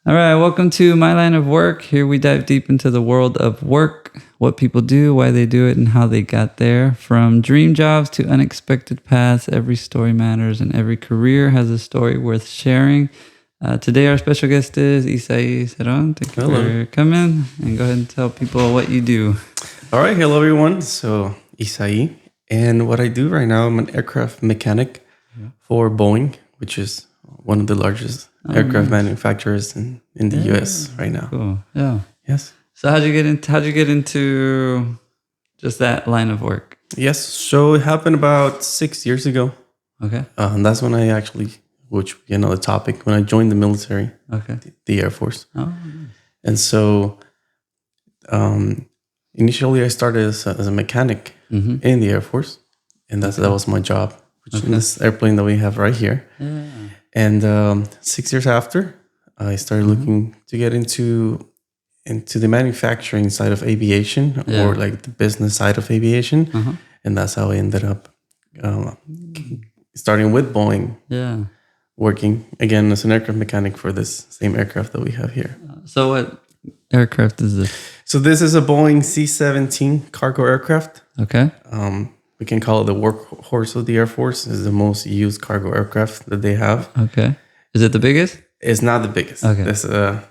All right, welcome to My Line of Work. Here we dive deep into the world of work, what people do, why they do it, and how they got there. From dream jobs to unexpected paths, every story matters and every career has a story worth sharing. Today, our special guest is Isaí, Cerón. Thank you for coming, and go ahead and tell people what you do. All right, hello everyone. So Isaí, and what I do right now, I'm an aircraft mechanic for Boeing, which is one of the largest aircraft manufacturers in the U.S. right now. Cool. Yeah. Yes. So how'd you get into just that line of work? Yes. So it happened about 6 years ago. Okay. And that's when I actually, which another topic, when I joined the military, Okay. the Air Force. Oh. And so initially I started as a mechanic in the Air Force, and that was my job, which in this airplane that we have right here. Yeah. And 6 years after, I started looking to get into the manufacturing side of aviation, or like the business side of aviation, and that's how I ended up starting with Boeing. Yeah. Working again as an aircraft mechanic for this same aircraft that we have here. So what aircraft is this? So this is a Boeing C-17 cargo aircraft. Okay. We can call it the workhorse of the Air Force. It's the most used cargo aircraft that they have. Okay. Is it the biggest? It's not the biggest. Okay. There's a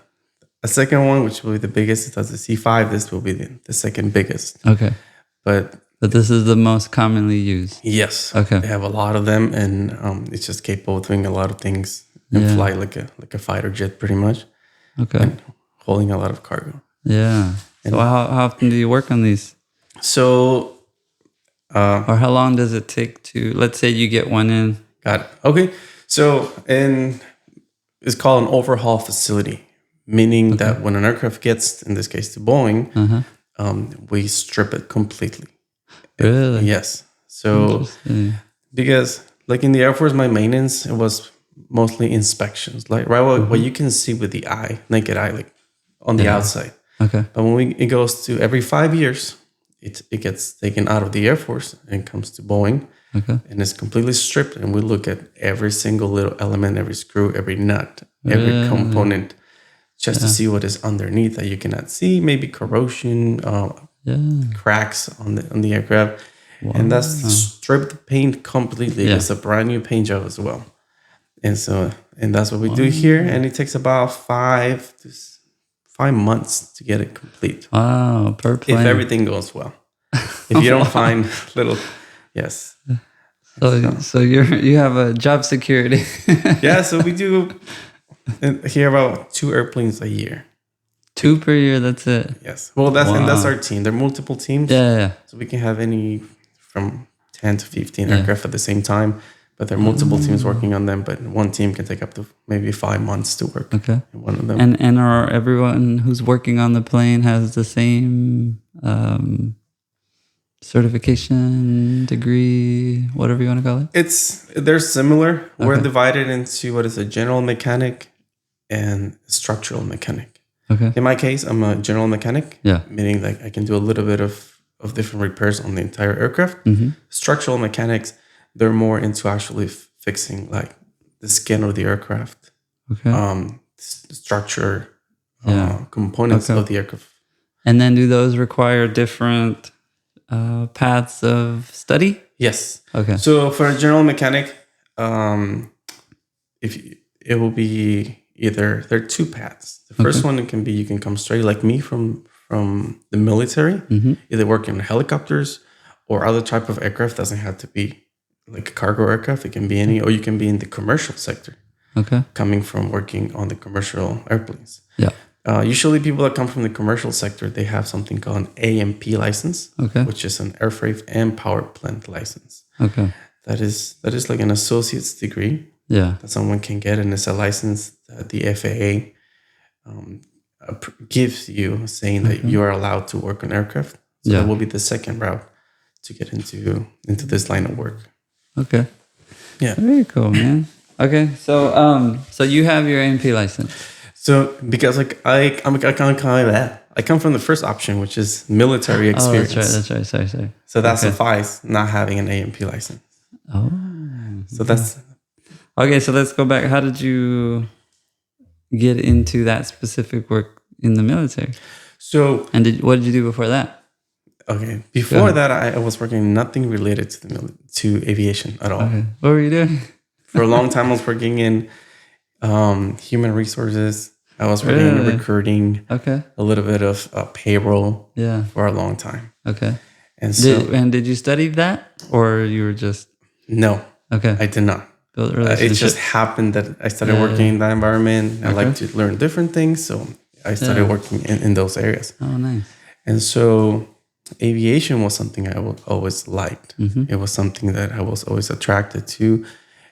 second one, which will be the biggest. That's the C5. This will be the second biggest. Okay. But this is the most commonly used. yes. Okay. They have a lot of them, and it's just capable of doing a lot of things and fly like a fighter jet, pretty much. Okay. And holding a lot of cargo. Yeah. So how often do you work on these? So, or how long does it take to? Let's say you get one in. Got it. Okay. So, it's called an overhaul facility, meaning that when an aircraft gets, in this case, to Boeing, we strip it completely. Really? Yes. So, because like in the Air Force, my maintenance, it was mostly inspections, like what you can see with the eye, naked eye, like on the outside. Okay. But when it goes to every 5 years, it gets taken out of the Air Force and comes to Boeing. Okay. And it's completely stripped, and we look at every single little element, every screw, every nut, every component, just to see what is underneath that you cannot see. Maybe corrosion, cracks on the aircraft, and that's strip the paint completely. It's a brand new paint job as well, and that's what we do here. And it takes about 5 months to get it complete. Wow, per plane. If everything goes well. If you don't find little, yes. So you have a job security. Yeah, so we do here about 2 airplanes a year. 2 per year, that's it. Yes. Well, that's our team. There are multiple teams. Yeah. So we can have any from 10 to 15 aircraft at the same time, but there are multiple teams working on them, but one team can take up to maybe 5 months to work. Okay. In one of them. And are everyone who's working on the plane has the same certification, degree, whatever you want to call it? They're similar. Okay. We're divided into what is a general mechanic and structural mechanic. Okay. In my case, I'm a general mechanic. Yeah. Meaning like I can do a little bit of different repairs on the entire aircraft. Structural mechanics, they're more into actually fixing like the skin of the aircraft. Okay. Structure, components of the aircraft. And then do those require different paths of study? Yes. Okay. So for a general mechanic, it will be there are 2 paths. The first one, it can be you can come straight like me from the military, either work in helicopters or other type of aircraft. Doesn't have to be like a cargo aircraft. It can be any, or you can be in the commercial sector. Okay. Coming from working on the commercial airplanes. Yeah. Usually people that come from the commercial sector, they have something called an AMP license, which is an airframe and power plant license. Okay. That is like an associate's degree that someone can get, and it's a license that the FAA gives you, saying that you are allowed to work on aircraft. So that will be the second route to get into this line of work. Okay. Yeah. Very cool, man. Okay, so you have your AMP license. So because like I come from the first option, which is military experience. Oh, that's right. Sorry. So that suffices not having an AMP license. Oh. So that's okay. So let's go back. How did you get into that specific work in the military? So, And what did you do before that? okay, before that, I was working nothing related to aviation at all. Okay. What were you doing? For a long time, I was working in human resources. I was working in recruiting. Okay. A little bit of payroll. Yeah. For a long time. Okay. And so, did you study that, or you were just no? okay? I did not. Build It relationships. just happened that I started working in that environment. I like to learn different things, so I started working in those areas. Oh, nice. And so aviation was something I always liked. Mm-hmm. It was something that I was always attracted to.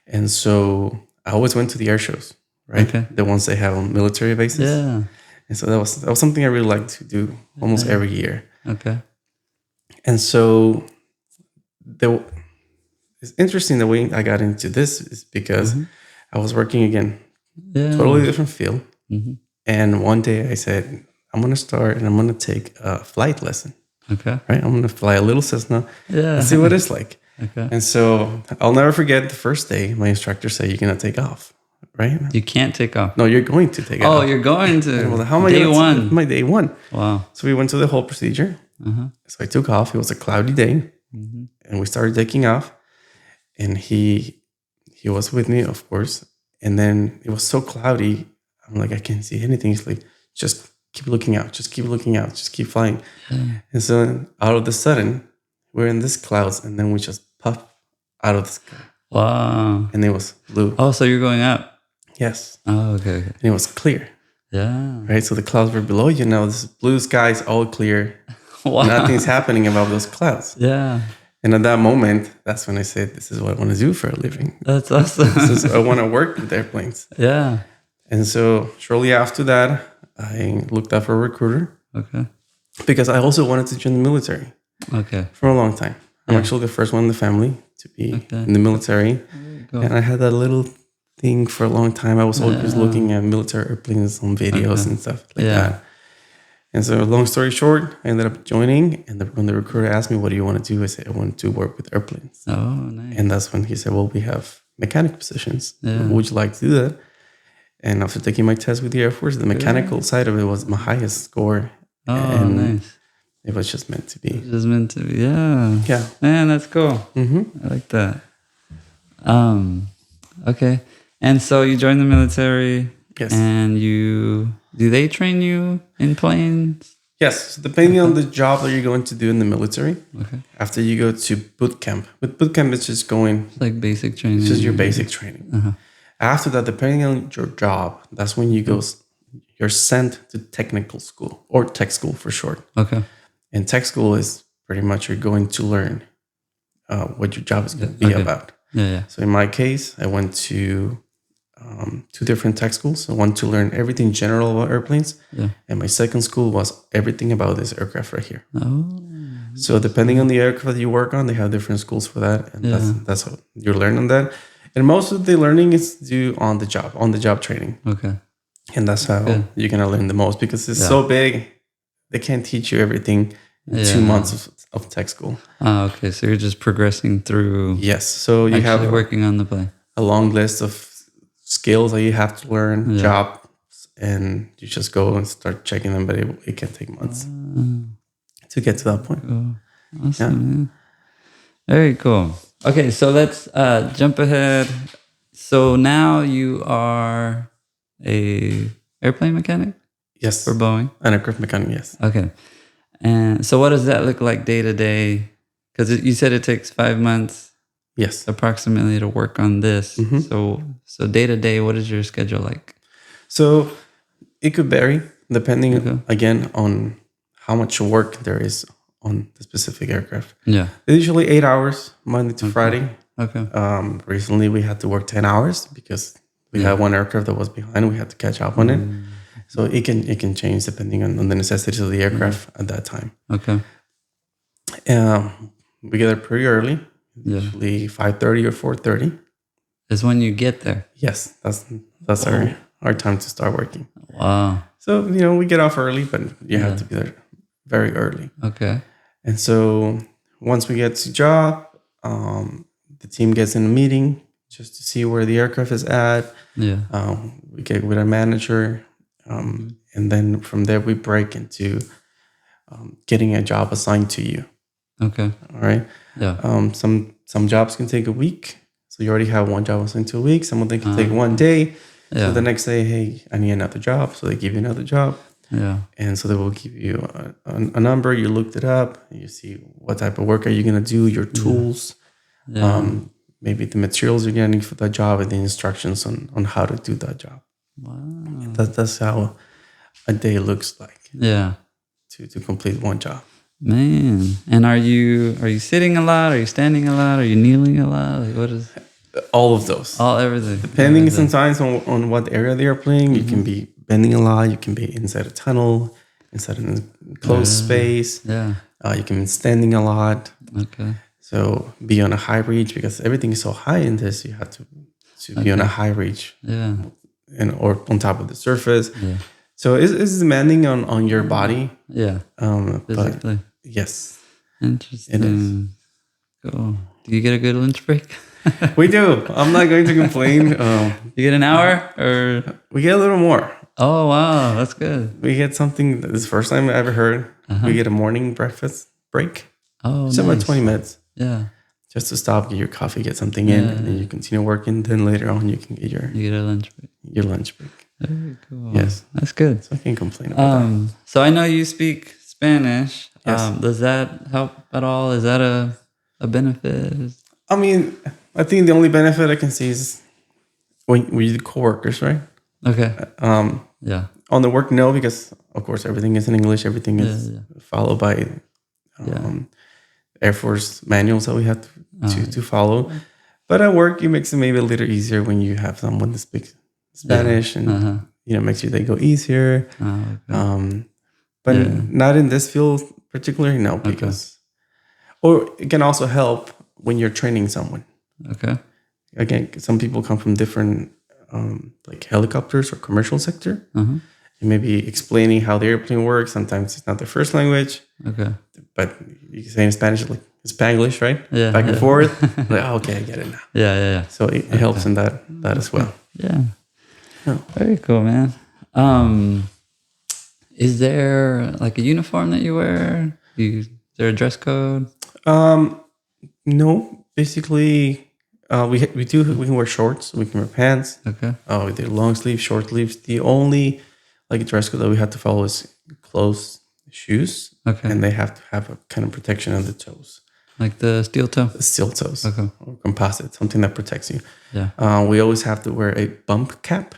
And so I always went to the air shows, right? Okay. The ones they have on military bases. Yeah. And so that was something I really liked to do almost every year. Okay. And so it's interesting the way I got into this is because I was working again, totally different field. Mm-hmm. And one day I said, I'm going to start and I'm going to take a flight lesson. Okay. Right? I'm going to fly a little Cessna Yeah. and see what it's like. Okay. And so I'll never forget the first day my instructor said, you're going to take off, right? You can't take off. No, you're going to take off. Oh, you're going to. Well, how am I day gonna one. My day one. Wow. So we went to the whole procedure. Uh-huh. So I took off. It was a cloudy day. Mm-hmm. And we started taking off. And he was with me, of course. And then it was so cloudy. I'm like, I can't see anything. He's like, just keep looking out. Just keep looking out. Just keep flying. Yeah. And so out of the sudden, we're in this clouds. And then we just puff out of the sky. Wow. And it was blue. Oh, so you're going up? Yes. Oh, okay. And it was clear. Yeah. Right? So the clouds were below you. Now this blue sky is all clear. Wow. Nothing's happening above those clouds. Yeah. And at that moment, that's when I said, this is what I want to do for a living. That's awesome. I want to work with airplanes. Yeah. And so shortly after that, I looked up for a recruiter. Okay. Because I also wanted to join the military. Okay. For a long time. I'm actually the first one in the family to be in the military. And I had that little thing for a long time. I was always looking at military airplanes on videos and stuff like that. And so long story short, I ended up joining. And when the recruiter asked me, what do you want to do? I said, I want to work with airplanes. Oh, nice. And that's when he said, well, we have mechanic positions. Would you like to do that? And after taking my test with the Air Force, the mechanical side of it was my highest score. Oh, and nice. It was just meant to be. Just meant to be. Yeah. Yeah. Man, that's cool. Mm-hmm. I like that. Okay. And so you joined the military. Yes. And do they train you in planes? Yes. So depending on the job that you're going to do in the military, after you go to boot camp. With boot camp, it's just going... It's like basic training. It's just your basic training. After that, depending on your job, that's when you're sent to technical school or tech school for short. Okay. And tech school is pretty much you're going to learn what your job is going to be about. Yeah. So in my case, I went to 2 different tech schools. So one to learn everything general about airplanes. Yeah. And my second school was everything about this aircraft right here. Oh. So depending on the aircraft that you work on, they have different schools for that. And that's how you're learning that. And most of the learning is due on the job training. Okay. And that's how you're going to learn the most because it's so big. They can't teach you everything in 2 months of tech school. Oh, okay. So you're just progressing through. Yes. So you have working on the plane. A long list of skills that you have to learn, jobs, and you just go and start checking them. But it can take months to get to that point. Cool. Awesome, man. Very cool. Okay, so let's jump ahead. So now you are a airplane mechanic? Yes. For Boeing? An aircraft mechanic, yes. Okay. And so what does that look like day to day? Because you said it takes 5 months. Yes. Approximately to work on this. Mm-hmm. So day to day, what is your schedule like? So it could vary depending, again, on how much work there is on the specific aircraft. Yeah. Usually 8 hours, Monday to Friday. Okay. Recently, we had to work 10 hours because we had one aircraft that was behind. We had to catch up on it. So it can change depending on the necessities of the aircraft at that time. Okay. We get there pretty early. Usually 5:30 or 4:30. Is when you get there. Yes, that's our time to start working. Wow. So we get off early, but you have to be there very early. Okay. And so once we get to job, the team gets in a meeting. just to see where the aircraft is at. Yeah. We get with our manager, and then from there we break into getting a job assigned to you. Okay. All right. Yeah. Some jobs can take a week, so you already have one job assigned to a week. Some of them can take one day. Yeah. So the next day, hey, I need another job. So they give you another job. Yeah. And so they will give you a number. You looked it up. You see what type of work are you going to do, your tools, maybe the materials you're getting for that job, and the instructions on how to do that job. Wow. That's how a day looks like. Yeah. To complete one job. Man. And are you sitting a lot? Are you standing a lot? Are you kneeling a lot? Like what is all of those? Everything. Depending sometimes on what area they are playing, you can be bending a lot. You can be inside a tunnel, inside a closed space. Yeah. You can be standing a lot. Okay. So be on a high reach because everything is so high in this. You have to be on a high reach. Yeah. Or on top of the surface. Yeah. So it's demanding on your body. Yeah. Physically. But yes. Interesting. It is. Cool. Do you get a good lunch break? We do. I'm not going to complain. You get an hour or? We get a little more. Oh, wow. That's good. We get something, this is the first time I ever heard. We get a morning breakfast break. Oh, it's about 20 minutes. Yeah. Just to stop, get your coffee, get something in, and then you continue working. Then later on, you can get You get a lunch break. your lunch break. Very cool. Yes. That's good. So I can't complain about that. So I know you speak Spanish. Yes. Does that help at all? Is that a benefit? I mean, I think the only benefit I can see is when you do coworkers, right? Okay. Yeah. On the work, no, because of course everything is in English. Everything is followed by Air Force manuals that we have to follow. But at work, it makes it maybe a little easier when you have someone that speaks Spanish, and makes your day go easier. Okay. But not in this field particularly, no, because or it can also help when you're training someone. Okay. Again, some people come from different like helicopters or commercial sector. You may be explaining how the airplane works. Sometimes it's not their first language. Okay. But you can say in Spanish, like Spanglish, right? Yeah. Back and forth. Like, oh, okay, I get it now. Yeah. So it helps in that as well. Yeah. Very cool, man. Is there like a uniform that you wear? Is there a dress code? No. Basically, we can wear shorts. We can wear pants. Okay. We do long sleeves, short sleeves. The only dress code that we have to follow is closed shoes. Okay. And they have to have a kind of protection on the toes. Like the steel toe? The steel toes. Okay. Or composite, something that protects you. Yeah. We always have to wear a bump cap,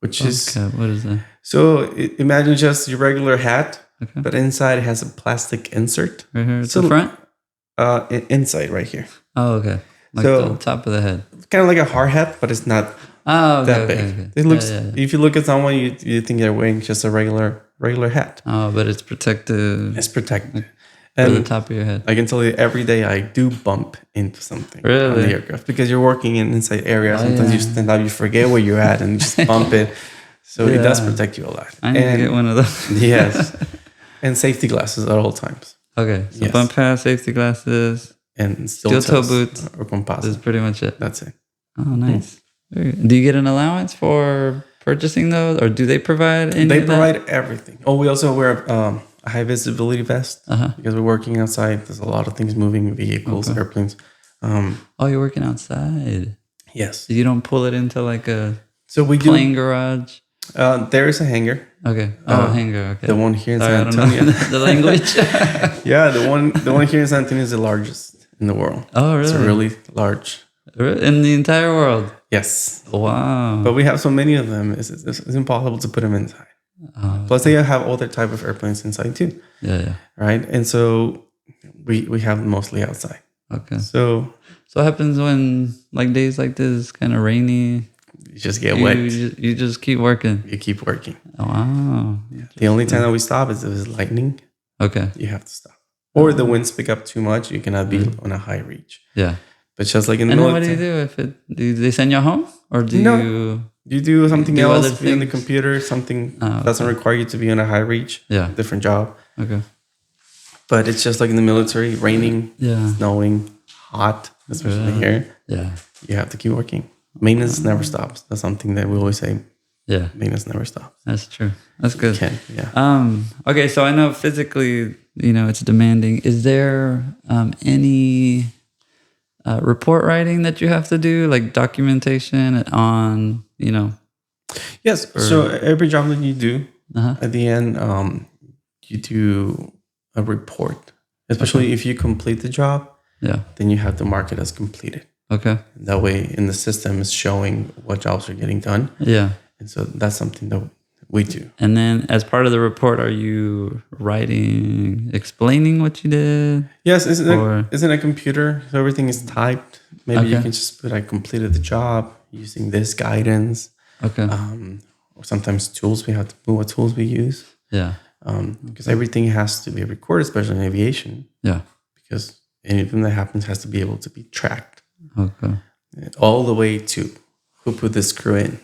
What is that? So imagine just your regular hat, but inside it has a plastic insert. Right here at the front? Inside right here. Oh, okay. Like the top of the head. Kind of like a hard hat, but it's not that big. Okay. It looks. If you look at someone, you think they're wearing just a regular hat. Oh, but it's protected. It's protected. For the top of your head. I can tell you every day I do bump into something on the aircraft because you're working in inside area. Sometimes you stand up, you forget where you're at, and just bump it. So it does protect you a lot. I need to get one of those. Yes, and safety glasses at all times. Okay, so bump pads, safety glasses, and steel toe boots or composite. That's pretty much it. That's it. Oh, nice. Do you get an allowance for purchasing those, or do they provide any? They provide everything. Oh, we also wear a high visibility vest because we're working outside. There's a lot of things moving, vehicles, airplanes. You're working outside. Yes. So you don't pull it into like a we plane garage. There is a hangar. Okay. Hangar. Okay. The one here in San Antonio. The language. Yeah, the one here in San Antonio is the largest in the world. Oh, really? It's really large. In the entire world? Yes. Wow. But we have so many of them. It's impossible to put them inside. Plus, they have other type of airplanes inside too. Yeah. Right, and so we have them mostly outside. Okay. So what happens when days like this, kind of rainy? You just get wet. You just keep working. You keep working. Oh, wow. Yeah. The only time that we stop is if it's lightning. Okay. You have to stop. Or the winds pick up too much. You cannot be on a high reach. Yeah. But just like in the military. And what do you do do they send you home, or do you do something else? Be on the computer. Something doesn't require you to be on a high reach. Yeah. Different job. Okay. But it's just like in the military, raining, snowing, hot. especially here. Yeah. You have to keep working. Maintenance never stops. That's something that we always say. Yeah. Maintenance never stops. That's true. That's good. Yeah. Okay, so I know physically, it's demanding. Is there any report writing that you have to do, like documentation on, Yes. So every job that you do, Uh-huh. at the end, you do a report. Especially if you complete the job, then you have to mark it as completed. Okay. That way, in the system, is showing what jobs are getting done. Yeah. And so that's something that we do. And then, as part of the report, are you explaining what you did? Yes, isn't a computer, so everything is typed. Maybe you can just put, I completed the job using this guidance. Okay. Or sometimes tools, we have to put what tools we use. Yeah. Because everything has to be recorded, especially in aviation. Yeah. Because anything that happens has to be able to be tracked. Okay. All the way to who put the screw in.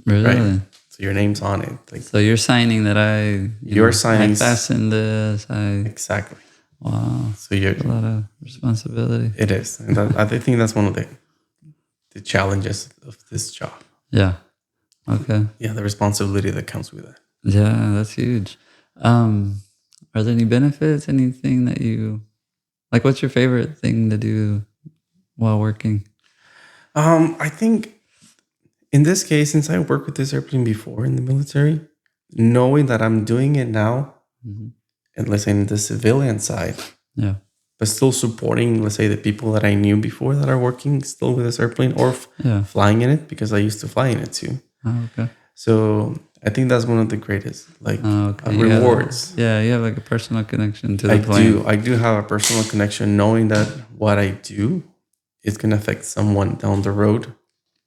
Really? Right? So your name's on it. So you're signing that you're signing. I fastened this. Exactly. Wow. So you're a lot of responsibility. It is, and I think that's one of the challenges of this job. Yeah. Okay. Yeah, the responsibility that comes with it. Yeah, that's huge. Are there any benefits? Anything that you like? What's your favorite thing to do while working? I think in this case, since I worked with this airplane before in the military, knowing that I'm doing it now, and let's say in the civilian side, but still supporting, let's say, the people that I knew before that are working still with this airplane or flying in it, because I used to fly in it too. Oh, okay. So I think that's one of the greatest rewards. You have like a personal connection to the plane. I do have a personal connection, knowing that what I do is going to affect someone down the road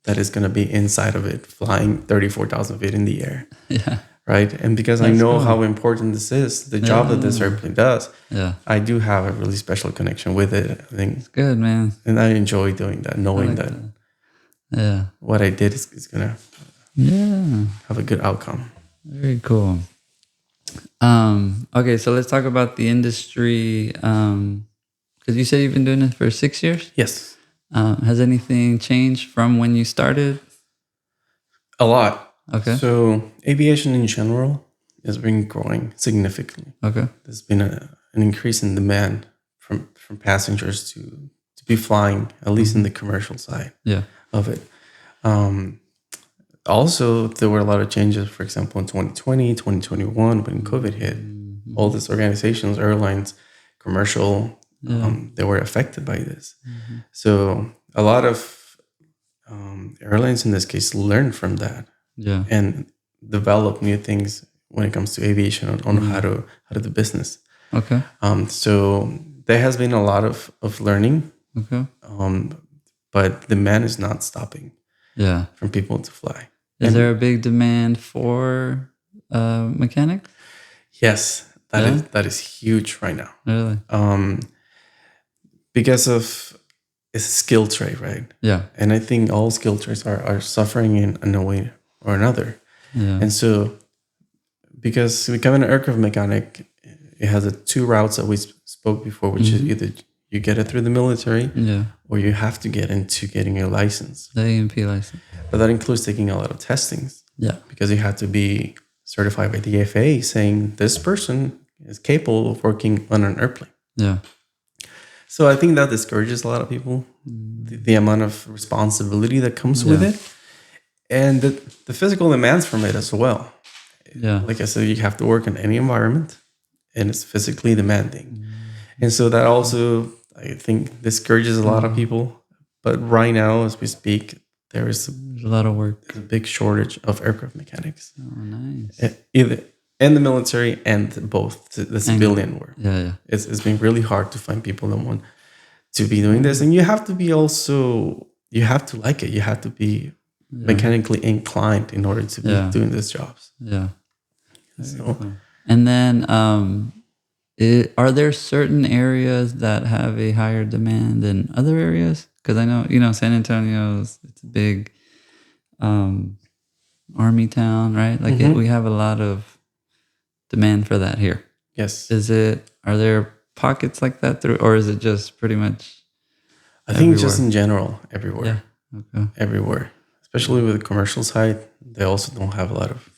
that is going to be inside of it, flying 34,000 feet in the air. Yeah. Right. And because I know how important this is, the job that this airplane does, I do have a really special connection with it. I think it's good, man. And I enjoy doing that, knowing that what I did is going to have a good outcome. Very cool. Okay, so let's talk about the industry. Because you said you've been doing it for 6 years? Yes. Has anything changed from when you started? A lot. Okay. So aviation in general has been growing significantly. Okay. There's been an increase in demand from passengers to be flying, at least in the commercial side of it. Also, there were a lot of changes, for example, in 2020, 2021, when COVID hit. All these organizations, airlines, commercial, they were affected by this. So a lot of airlines in this case learned from that and develop new things when it comes to aviation on how to do business. Okay. So there has been a lot of learning. Okay. But demand is not stopping. From people to fly. Is there a big demand for mechanics? Yes, that is huge right now. Really? Because of it's a skill trade, right? Yeah. And I think all skill trades are suffering in a way or another. Yeah. And so, because becoming an aircraft mechanic, it has the two routes that we spoke before, which is either you get it through the military, or you have to get into getting a license. The A&P license. But that includes taking a lot of testings. Yeah. Because you have to be certified by the FAA saying this person is capable of working on an airplane. Yeah. So I think that discourages a lot of people, the amount of responsibility that comes with it, and the physical demands from it as well. Yeah. Like I said, you have to work in any environment, and it's physically demanding. And so that also, I think, discourages a lot of people. But right now, as we speak, there's a lot of work. There's a big shortage of aircraft mechanics. Oh, nice. Either in the military and both the civilian work. Yeah. It's been really hard to find people that want to be doing this. And you have to be you have to like it. You have to be mechanically inclined in order to be doing these jobs. Yeah. So, cool. And then, are there certain areas that have a higher demand than other areas? Because I know, San Antonio it's a big army town, right? Like we have a lot of demand for that here. Yes. Are there pockets like that or is it just pretty much? I think just in general, everywhere. Yeah. Okay. Everywhere. Especially with the commercial side, they also don't have a lot of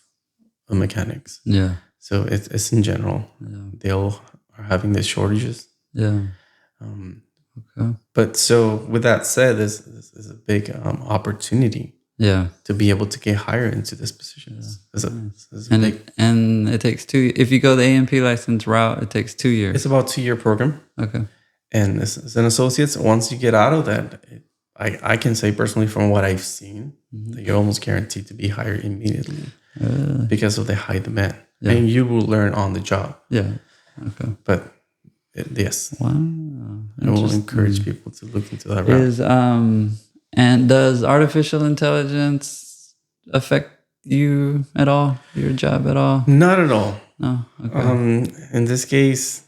mechanics. Yeah. So it's in general. Yeah. They all are having these shortages. Yeah. Okay. But so with that said, this is a big opportunity. Yeah. To be able to get hired into this position. And it takes 2. If you go the A&P license route, it takes 2 years. It's about 2-year program. Okay. And as an associate, once you get out of that, I can say personally from what I've seen, that you're almost guaranteed to be hired immediately because of the high demand. Yeah. And you will learn on the job. Yeah. Okay. But yes. Wow. I will encourage people to look into that route. And does artificial intelligence affect you at all? Your job at all? Not at all. No. Okay. In this case,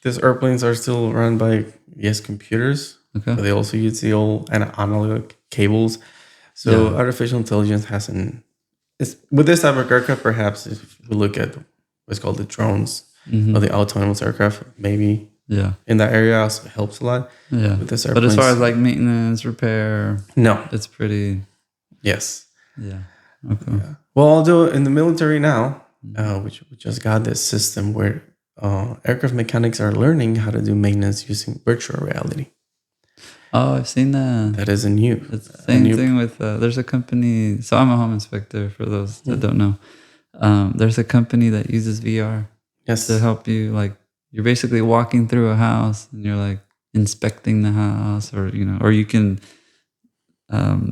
these airplanes are still run by computers. Okay. But they also use the old analog cables. So artificial intelligence hasn't. With this type of aircraft, perhaps if we look at what's called the drones or the autonomous aircraft, maybe. Yeah. In that area also helps a lot. Yeah. With this but as far as like maintenance, repair, no. It's pretty. Yes. Yeah. Okay. Yeah. Well, although in the military now, which we just got this system where aircraft mechanics are learning how to do maintenance using virtual reality. Oh, I've seen that. That is a new. It's the same thing with. There's a company. So I'm a home inspector. For those that don't know, there's a company that uses VR. Yes. To help you, like you're basically walking through a house and you're like inspecting the house, or you can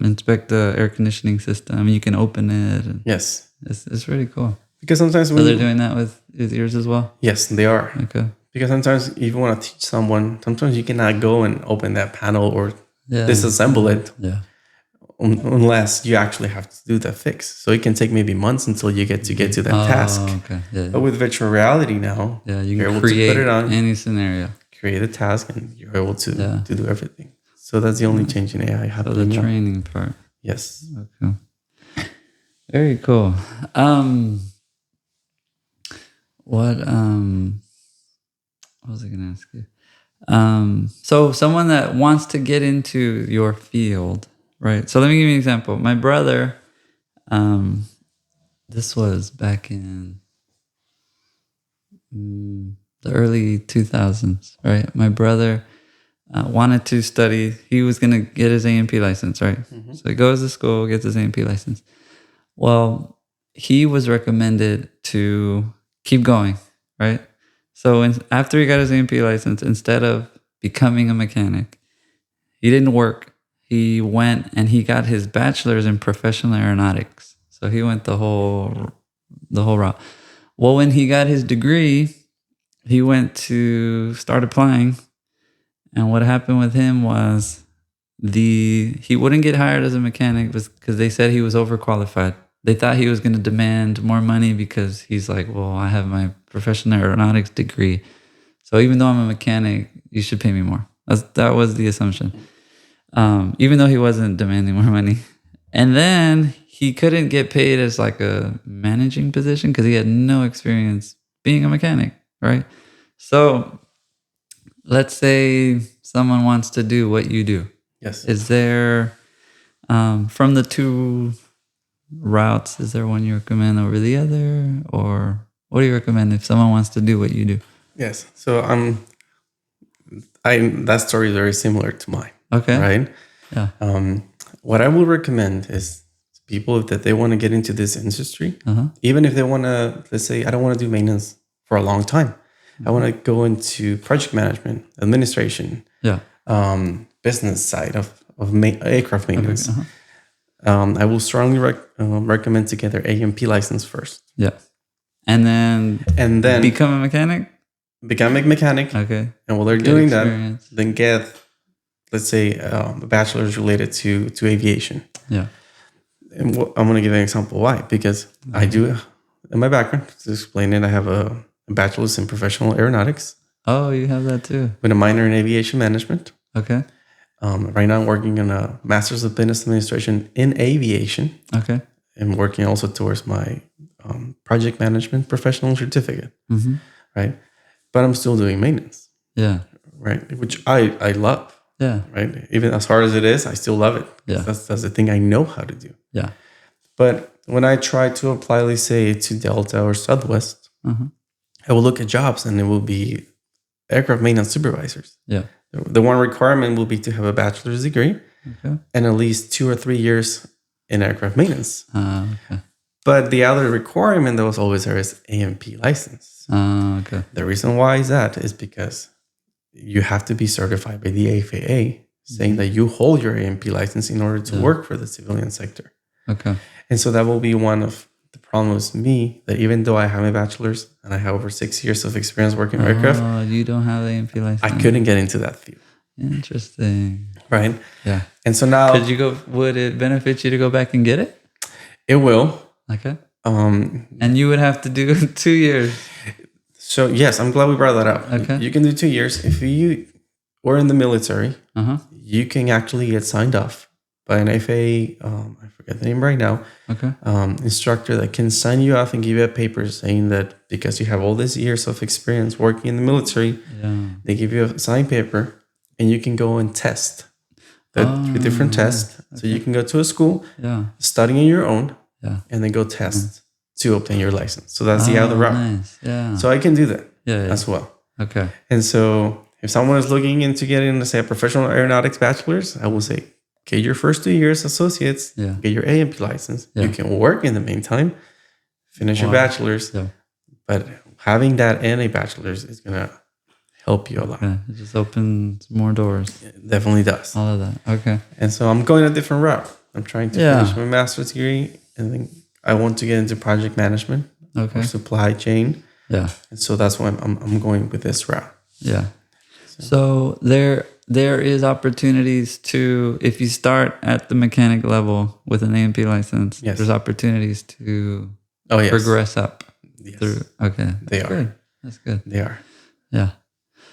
inspect the air conditioning system. You can open it. And yes. It's really cool. Because sometimes they're doing that with yours as well. Yes, they are. Okay. Because sometimes if you want to teach someone, sometimes you cannot go and open that panel or disassemble it. Yeah. Unless you actually have to do the fix. So it can take maybe months until you get to that task. Okay. Yeah. But with virtual reality now, you can create put it on any scenario. Create a task and you're able to do everything. So that's the only change in AI happening. So the training part. Yes. Okay. Very cool. What was I going to ask you? So someone that wants to get into your field, right? So let me give you an example. My brother, this was back in the early 2000s, right? My brother wanted to study. He was going to get his A&P license, right? Mm-hmm. So he goes to school, gets his A&P license. Well, he was recommended to keep going, right? So after he got his A&P license, instead of becoming a mechanic, he didn't work. He went and he got his bachelor's in professional aeronautics. So he went the whole route. Well, when he got his degree, he went to start applying. And what happened with him was he wouldn't get hired as a mechanic because they said he was overqualified. They thought he was going to demand more money because he's like, well, I have my professional aeronautics degree. So even though I'm a mechanic, you should pay me more. That was the assumption. Even though he wasn't demanding more money. And then he couldn't get paid as like a managing position because he had no experience being a mechanic, right? So let's say someone wants to do what you do. Yes. Is there, from the two routes, is there one you recommend over the other? Or what do you recommend if someone wants to do what you do? Yes. So that story is very similar to mine. Okay. Right? Yeah. What I would recommend is people that they want to get into this industry, even if they want to, let's say, I don't want to do maintenance for a long time. I want to go into project management, administration, business side of aircraft maintenance. Okay. I will strongly recommend to get their A&P license first. Yeah. And then become a mechanic? Become a mechanic. Okay. And while they're doing that, then get, let's say, a bachelor's related to aviation. Yeah. And I'm going to give an example why. Because I do, in my background, to explain it, I have a bachelor's in professional aeronautics. Oh, you have that too. With a minor in aviation management. Okay. Right now I'm working on a master's of business administration in aviation. Okay. And working also towards my project management professional certificate. Mm-hmm. Right. But I'm still doing maintenance. Yeah. Right. Which I love. Yeah. Right. Even as hard as it is, I still love it. Yeah. That's the thing I know how to do. Yeah. But when I try to apply, let's say, to Delta or Southwest, I will look at jobs and it will be aircraft maintenance supervisors. Yeah. The one requirement will be to have a bachelor's degree and at least 2 or 3 years in aircraft maintenance. Okay. But the other requirement that was always there is A&P license. Okay. The reason why is that is because you have to be certified by the FAA saying that you hold your A&P license in order to work for the civilian sector. Okay. And so that will be one of the problems with me, that even though I have my bachelor's and I have over 6 years of experience working aircraft, you don't have the A&P license. I couldn't get into that field. Interesting. Right? Yeah. And so now, would it benefit you to go back and get it? It will. Okay. And you would have to do 2 years. So yes, I'm glad we brought that up. Okay. You can do 2 years. If you were in the military, you can actually get signed off by an FAA, I forget the name right now, instructor that can sign you off and give you a paper saying that because you have all these years of experience working in the military, they give you a signed paper and you can go and test. The different tests. So you can go to a school, study on your own, and then go test to obtain your license. So that's the other route. Nice. Yeah. So I can do that as well. Okay. And so if someone is looking into getting, let's say, a professional aeronautics bachelor's, I will say, get your first 2 years associates, get your A&P license. You can work in the meantime, finish your bachelor's. Yeah. But having that and a bachelor's is going to help you a lot. It just opens more doors. It definitely does. All of that. Okay. And so I'm going a different route. I'm trying to finish my master's degree, and then I want to get into project management or supply chain. Yeah. And so that's why I'm going with this route. Yeah. So there is opportunities to, if you start at the mechanic level with an A&P license, there's opportunities to progress up. Yes. They are. Good. That's good. They are. Yeah.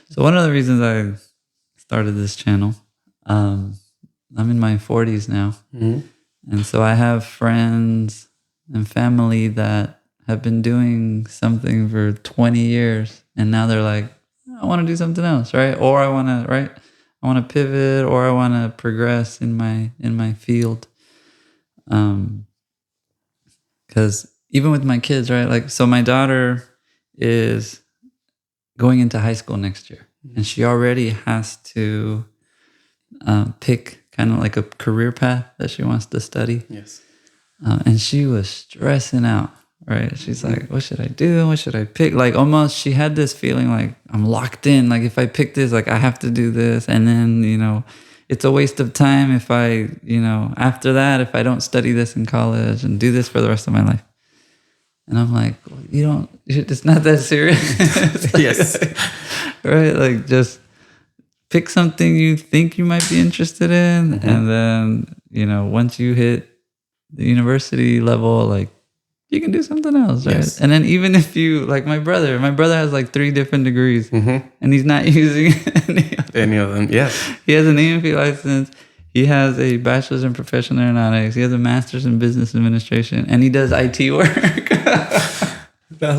So one of the reasons I started this channel, I'm in my 40s now. And so I have friends and family that have been doing something for 20 years. And now they're like, I want to do something else, right? Or I want to pivot, or I want to progress in my field. Because even with my kids, right? Like, so my daughter is going into high school next year, and she already has to pick kind of like a career path that she wants to study. Yes. And she was stressing out, right? She's like, what should I do? What should I pick? Like, almost she had this feeling like I'm locked in. Like, if I pick this, like I have to do this. And then, it's a waste of time if I, after that, if I don't study this in college and do this for the rest of my life. And I'm like, well, it's not that serious. Yes. Right? Like, just pick something you think you might be interested in. And then, once you hit the university level, like, you can do something else, right? Yes. And then even if you, like my brother has like 3 different degrees, and he's not using any of them. Yes. He has an A&P license. He has a bachelor's in professional aeronautics. He has a master's in business administration, and he does IT work.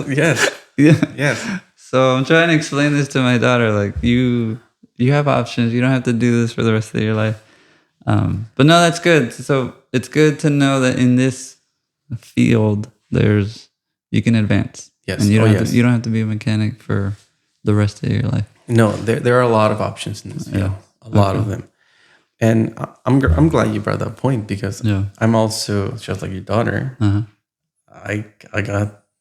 Yes. Yeah. Yes. So I'm trying to explain this to my daughter. Like, you have options. You don't have to do this for the rest of your life. But no, that's good. So it's good to know that in this field, you can advance. Yes. And you don't have to be a mechanic for the rest of your life. No, there are a lot of options in this field. A lot of them. And I'm glad you brought that point, because I'm also just like your daughter.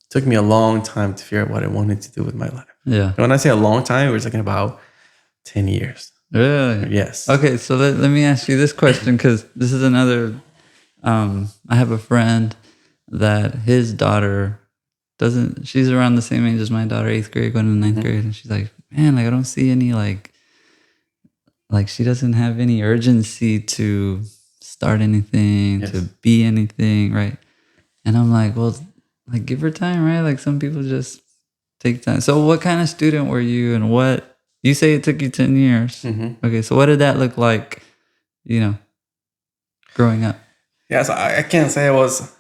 Took me a long time to figure out what I wanted to do with my life. Yeah. And when I say a long time, we're talking about 10 years. Really? Yes. Okay, so let me ask you this question, because this is another. I have a friend that his daughter she's around the same age as my daughter, 8th grade, going to 9th grade. And she's like, man, like, I don't see any, like she doesn't have any urgency to start anything, to be anything, right? And I'm like, well, like, give her time, right? Like, some people just take time. So what kind of student were you, and you say it took you 10 years. Okay, so what did that look like, growing up? Yeah, so I can't say I was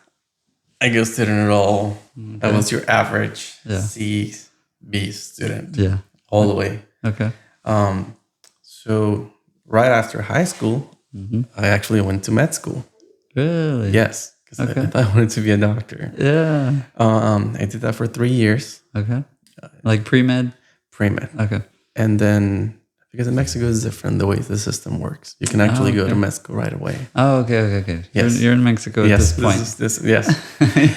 a good student at all. Okay. I was your average C, B student. Yeah. All the way. Okay. So right after high school, I actually went to med school. Really? Yes, because I thought I wanted to be a doctor. Yeah. I did that for 3 years. Okay. Like pre-med? Pre-med. Okay. And then, because in Mexico is different, the way the system works. You can actually go to med school right away. Oh, okay. Yes. You're in Mexico at this point. Yes.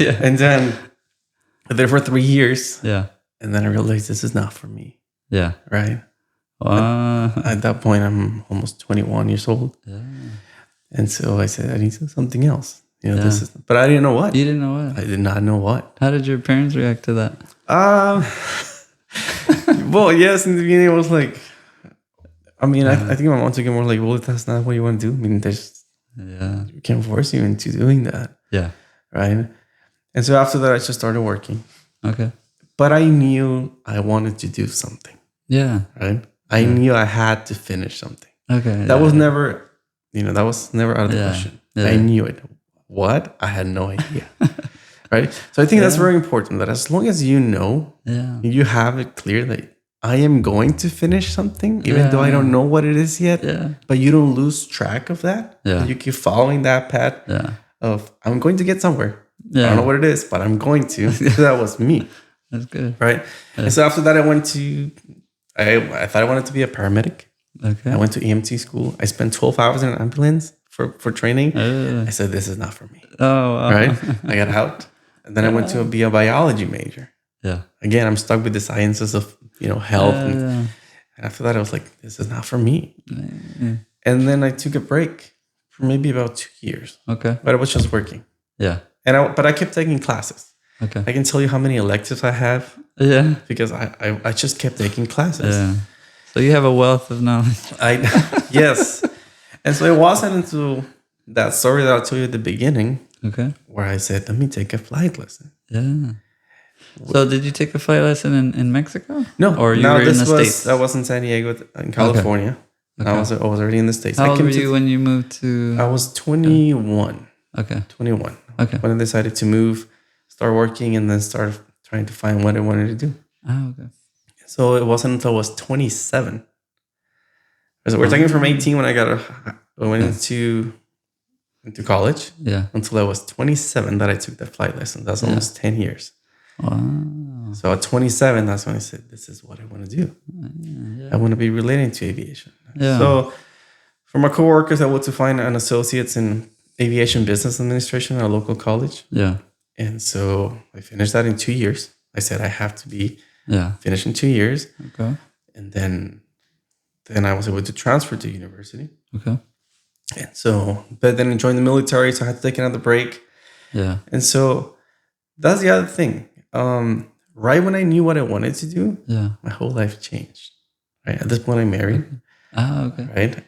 Yeah. And then, there for 3 years. Yeah. And then I realized this is not for me. Yeah. Right? At that point, I'm almost 21 years old. Yeah. And so I said, I need to do something else. This is, but I didn't know what. You didn't know what? I did not know what. How did your parents react to that? Well, yes, in the beginning, it was like, I think my mom took it more like, well, that's not what you want to do. I mean, we can't force you into doing that. Yeah. Right? And so after that, I just started working. Okay. But I knew I wanted to do something. Yeah. Right? I knew I had to finish something. Okay. That was never, that was never out of the question. Yeah. I knew it. What? I had no idea. Right? So I think that's very important, that as long as you know, you have it clear that I am going to finish something, even though I don't know what it is yet, but you don't lose track of that. Yeah. You keep following that path of, I'm going to get somewhere. I don't know what it is, but I'm going to. So that was me. That's good. Right? Yeah. And so after that, I thought I wanted to be a paramedic. Okay. I went to EMT school. I spent 12 hours in an ambulance for training. I said, this is not for me. Oh, wow. Right? I got out. And then I went to be a biology major. Yeah. Again, I'm stuck with the sciences of, health. And after that, I was like, this is not for me. And then I took a break for maybe about 2 years. Okay. But I was just working. Yeah. But I kept taking classes. Okay. I can tell you how many electives I have. Yeah. Because I just kept taking classes. Yeah. So you have a wealth of knowledge. Yes. And so it wasn't until that story that I told you at the beginning. Okay. Where I said, let me take a flight lesson. Yeah. So did you take a flight lesson in Mexico? No. Or you were in the States? I was in San Diego, in California. Okay. I was already in the States. How old were you when you moved to? I was 21. Okay. 21. Okay. When I decided to move, start working, and then start trying to find what I wanted to do. Oh, okay. So it wasn't until I was 27. So we're talking from 18 when I went into college. Yeah. Until I was 27 that I took that flight lesson. That's almost 10 years. Wow. So at 27, that's when I said, this is what I want to do. I want to be related to aviation. Yeah. So for my coworkers, I went to find an associate's in aviation business administration at a local college. Yeah. And so I finished that in 2 years. I said I have to be finished in 2 years. Okay. And then I was able to transfer to university. Okay. And so, but then I joined the military, so I had to take another break. Yeah. And so that's the other thing. Right when I knew what I wanted to do, my whole life changed. Right at this point, I'm married. Okay. Right.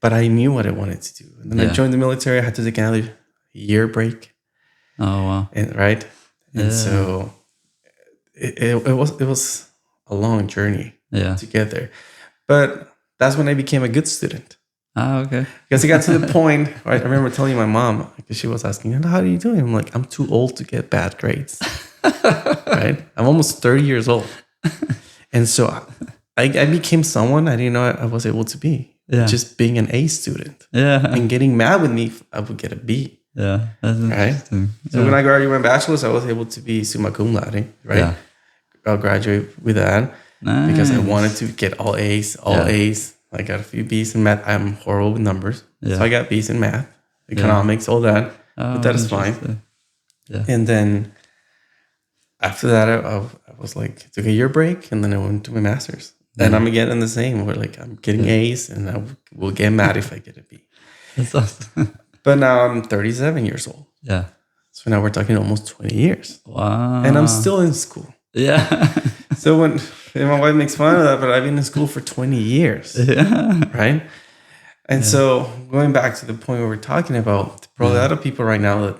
But I knew what I wanted to do, and then I joined the military. I had to take another year break. Oh wow. And so it was a long journey to get there, but that's when I became a good student. Okay. Because it got to the point where I remember telling my mom, because she was asking, how are you doing? I'm like, I'm too old to get bad grades. Right? I'm almost 30 years old. And so I became someone I didn't know I was able to be. Yeah. Just being an A student. Yeah. And getting mad with me, I would get a B. Yeah. That's interesting. Right? So when I graduated my bachelor's, I was able to be summa cum laude. Right? Yeah. I'll graduate with that. Nice. Because I wanted to get all A's. I got a few B's in math. I'm horrible with numbers. Yeah. So I got B's in math, economics, all that. But that is fine. Yeah. And then after that, I was like, took a year break, and then I went to my master's. And I'm again in the same, where like I'm getting A's, and I will get mad if I get a B. That's awesome. But now I'm 37 years old. Yeah. So now we're talking almost 20 years. Wow. And I'm still in school. Yeah. So when my wife makes fun of that, but I've been in school for 20 years. Yeah. Right? And so going back to the point where we're talking about, probably a lot of people right now that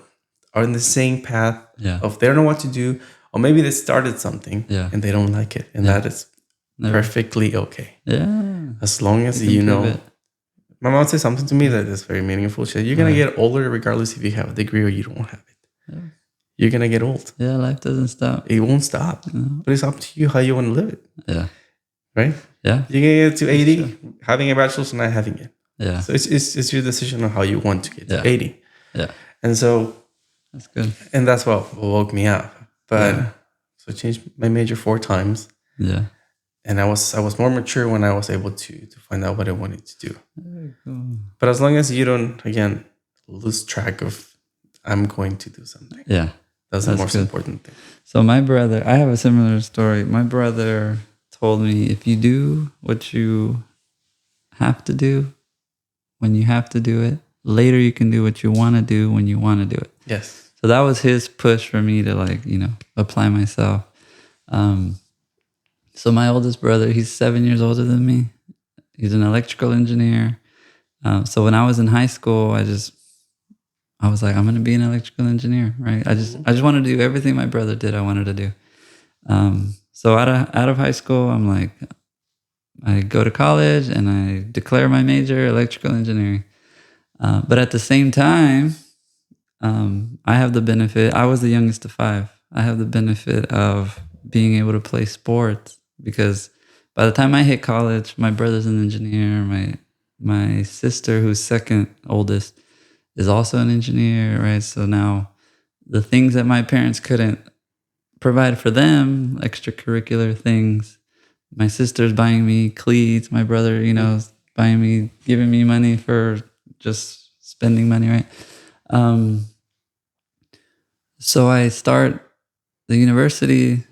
are in the same path of they don't know what to do, or maybe they started something and they don't like it. And that is perfectly okay. Yeah. As long as you know. My mom said something to me that is very meaningful. She said, you're going to get older regardless if you have a degree or you don't have it. Yeah. You're going to get old. Yeah, life doesn't stop. It won't stop. But it's up to you how you want to live it. Yeah. Right? Yeah. You can get to 80, having a bachelor's and not having it. Yeah. So it's your decision on how you want to get to 80. Yeah. And so That's good. And that's what woke me up. But so I changed my major 4 times. Yeah. And I was more mature when I was able to find out what I wanted to do. Very cool. But as long as you don't, again, lose track of, I'm going to do something. Yeah. That's the most important thing. So my brother, I have a similar story. My brother told me, if you do what you have to do when you have to do it, later you can do what you want to do when you want to do it. Yes. So that was his push for me to, like, you know, apply myself. So my oldest brother, he's 7 years older than me. He's an electrical engineer. So when I was in high school, I was like, I'm going to be an electrical engineer, right? I just wanted to do everything my brother did. I wanted to do. So out of high school, I'm like, I go to college and I declare my major, electrical engineering. But at the same time, I have the benefit. I was the youngest of 5. I have the benefit of being able to play sports, because by the time I hit college, my brother's an engineer. My sister, who's second oldest, is also an engineer, right? So now the things that my parents couldn't provide for them, extracurricular things, my sister's buying me cleats. My brother, you know, is giving me money for just spending money, right? So I start the university,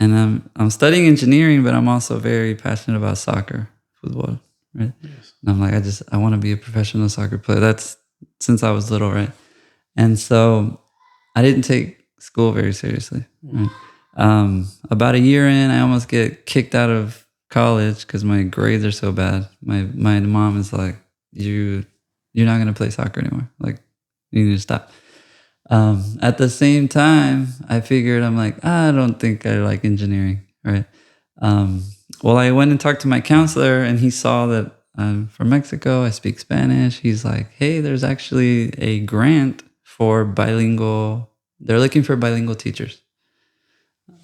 and I'm studying engineering, but I'm also very passionate about soccer, football, right? Yes. And I'm like, I want to be a professional soccer player. That's since I was little, right? And so I didn't take school very seriously. Right? About a year in, I almost get kicked out of college because my grades are so bad. My mom is like, you're not going to play soccer anymore. Like, you need to stop. At the same time, I figured, I'm like, I don't think I like engineering, right? Well, I went and talked to my counselor, and he saw that I'm from Mexico. I speak Spanish. He's like, hey, there's actually a grant for bilingual. They're looking for bilingual teachers.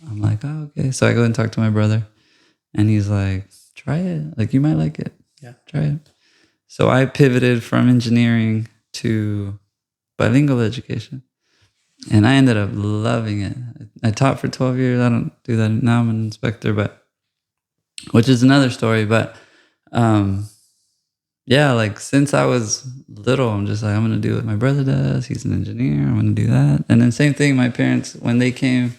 I'm like, oh, okay. So I go and talk to my brother, and he's like, try it. Like, you might like it. Yeah, try it. So I pivoted from engineering to bilingual education. And I ended up loving it. I taught for 12 years. I don't do that now. I'm an inspector, which is another story. But yeah, like, since I was little, I'm just like, I'm going to do what my brother does. He's an engineer. I'm going to do that. And then same thing, my parents, when we came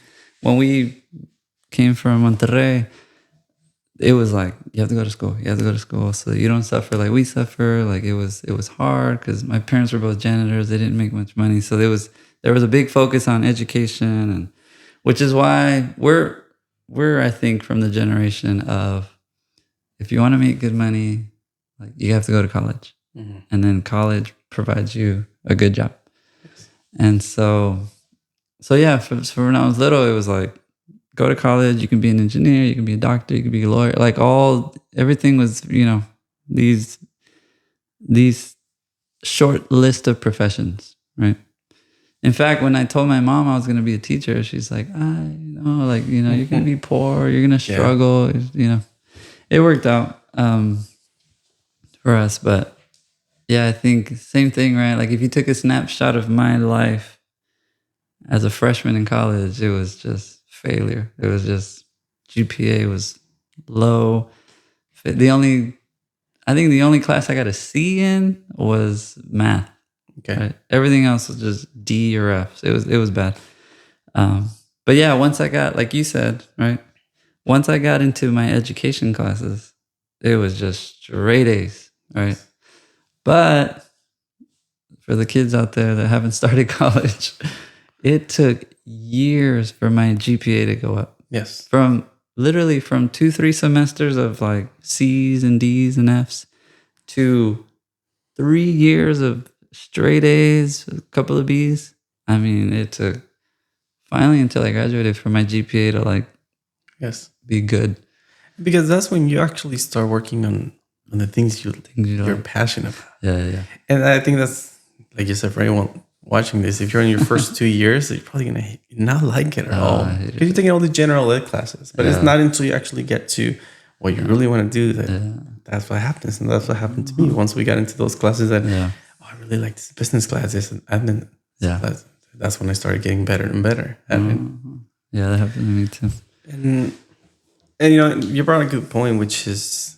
from Monterrey, it was like, you have to go to school. You have to go to school so you don't suffer like we suffer. Like, it was hard because my parents were both janitors. They didn't make much money. So there was a big focus on education, and which is why we're I think from the generation of, if you want to make good money, like, you have to go to college, and then college provides you a good job. Yes. And so yeah, for when I was little, it was like, go to college, you can be an engineer, you can be a doctor, you can be a lawyer. Like, everything was, you know, these short list of professions, right? In fact, when I told my mom I was going to be a teacher, she's like, you're going to be poor, you're going to struggle. Yeah. You know, it worked out for us. But yeah, I think same thing, right? Like, if you took a snapshot of my life as a freshman in college, it was just failure. It was just, GPA was low. I think the only class I got a C in was math. Okay. Right? Everything else was just D or F. It was bad. But yeah, once I got, like you said, right? Once I got into my education classes, it was just straight A's, right? But for the kids out there that haven't started college, it took years for my GPA to go up. Yes. From 2-3 semesters of like C's and D's and F's to 3 years of straight A's, a couple of B's. I mean, it took finally until I graduated for my GPA to like be good. Because that's when you actually start working on the things you're passionate about. Yeah. And I think that's, like you said, for anyone watching this, if you're in your first 2 years, you're probably going to not like it at all. Because you're taking all the general ed classes. But it's not until you actually get to what you really want to do, that's what happens. And that's what happened to me. Once we got into those classes that, I really like this business classes. And then that's when I started getting better and better at it. Yeah, that happened to me too. And you brought a good point, which is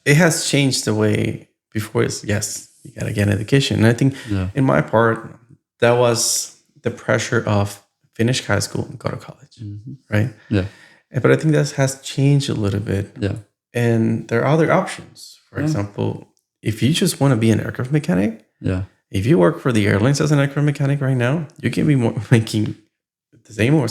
it has changed the way before is, yes, you got to get an education. And I think in my part, that was the pressure of finish high school and go to college, right? Yeah. But I think that has changed a little bit. Yeah. And there are other options. For example, if you just want to be an aircraft mechanic, if you work for the airlines as an aircraft mechanic right now, you can be making the same or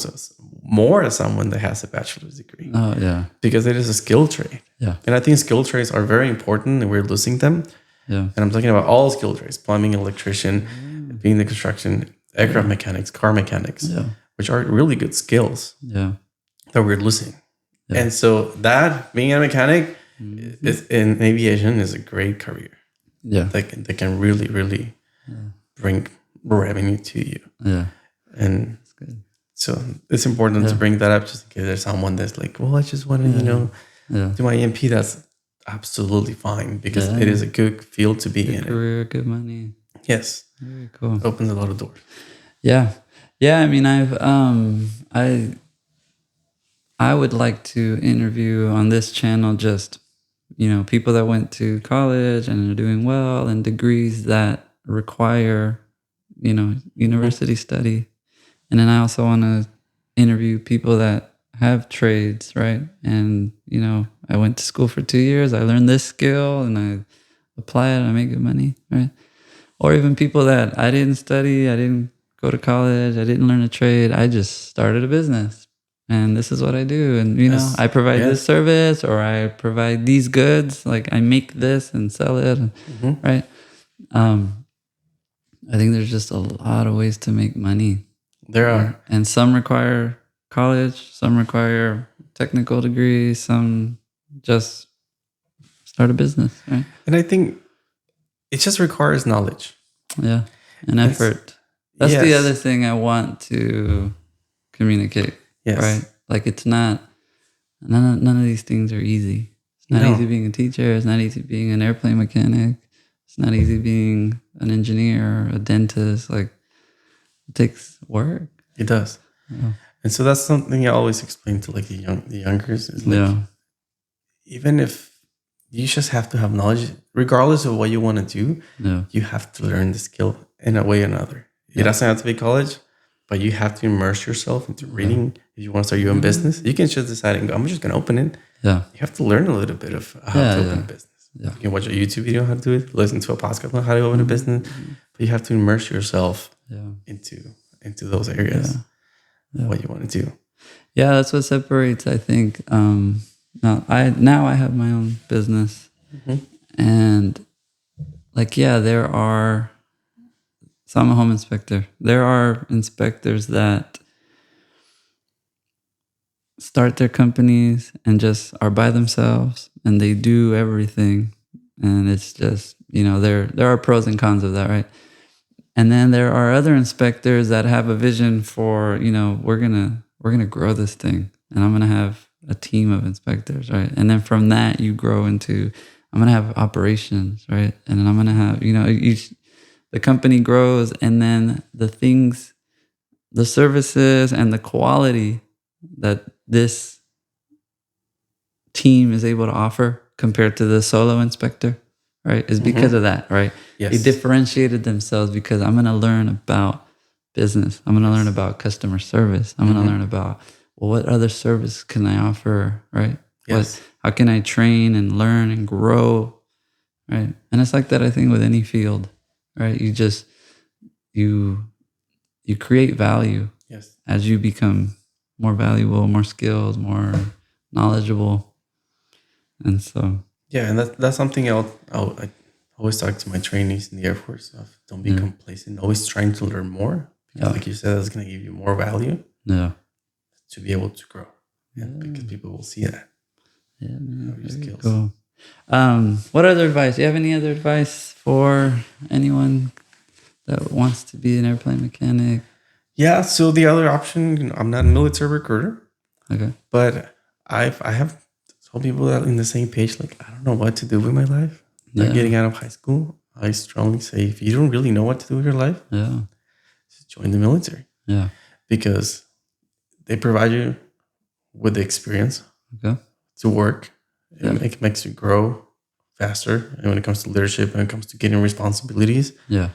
more as someone that has a bachelor's degree. Oh, yeah. Because it is a skill trade. Yeah. And I think skill trades are very important and we're losing them. Yeah. And I'm talking about all skill trades, plumbing, electrician, being the construction, aircraft mechanics, car mechanics, which are really good skills that we're losing. Yeah. And so that being a mechanic is, in aviation is a great career. Yeah. That can really, really bring revenue to you. Yeah. And that's good. So it's important to bring that up just in case there's someone that's like, well, I just want to, do my EMP. That's absolutely fine because it is a good field to be in. Career, good money. Yes. Very cool. It opens a lot of doors. Yeah. Yeah. I mean, I would like to interview on this channel just, people that went to college and are doing well and degrees that require, university study. And then I also want to interview people that have trades, right? And, I went to school for 2 years. I learned this skill and I apply it and I make good money, right? Or even people that I didn't study, I didn't go to college, I didn't learn a trade. I just started a business and this is what I do. And, I provide this service or I provide these goods. Like I make this and sell it, right? I think there's just a lot of ways to make money. There are. And some require college, some require technical degrees, some just start a business, right? And I think it just requires knowledge. Yeah. And effort. That's the other thing I want to communicate. Yes. Right? Like it's not, none of these things are easy. It's not easy being a teacher. It's not easy being an airplane mechanic. It's not easy being an engineer, a dentist. Like it takes work. It does. Yeah. And so that's something I always explain to like the youngers. Is like, even if you just have to have knowledge, regardless of what you want to do, you have to learn the skill in a way or another. It doesn't have to be college, but you have to immerse yourself into reading. If you want to start your own business, you can just decide and go, I'm just going to open it. Yeah. You have to learn a little bit of how to open a business. Yeah. You can watch a YouTube video on how to do it, listen to a podcast on how to open a business, but you have to immerse yourself into those areas. What you want to do. Yeah, that's what separates, I think. Now I have my own business. And there are, so I'm a home inspector. There are inspectors that start their companies and just are by themselves and they do everything. And it's just, there are pros and cons of that, right? And then there are other inspectors that have a vision for, we're gonna grow this thing, and I'm gonna have a team of inspectors, right? And then from that you grow into, I'm gonna have operations, right? And then I'm gonna have, the company grows, and then the things, the services and the quality that this team is able to offer compared to the solo inspector, right, is because of that, right? Yes. They differentiated themselves because I'm going to learn about business. I'm going to learn about customer service. I'm going to learn about, what other service can I offer, right? Yes. How can I train and learn and grow, right? And it's like that, I think, with any field, right? You just, you create value as you become more valuable, more skilled, more knowledgeable. And so... Yeah, and that's something I always talk to my trainees in the Air Force of. Don't be complacent. Always trying to learn more. Because like you said, that's going to give you more value. Yeah. To be able to grow. Yeah. Because people will see that. Yeah, man. Your skills. Cool. What other advice? Do you have any other advice for anyone that wants to be an airplane mechanic? Yeah, so the other option, I'm not a military recruiter. Okay. But I have told people that in the same page, like, I don't know what to do with my life. Like getting out of high school, I strongly say if you don't really know what to do with your life, just join the military. Yeah. Because they provide you with the experience to work. It makes you grow faster. And when it comes to leadership, when it comes to getting responsibilities. Yeah.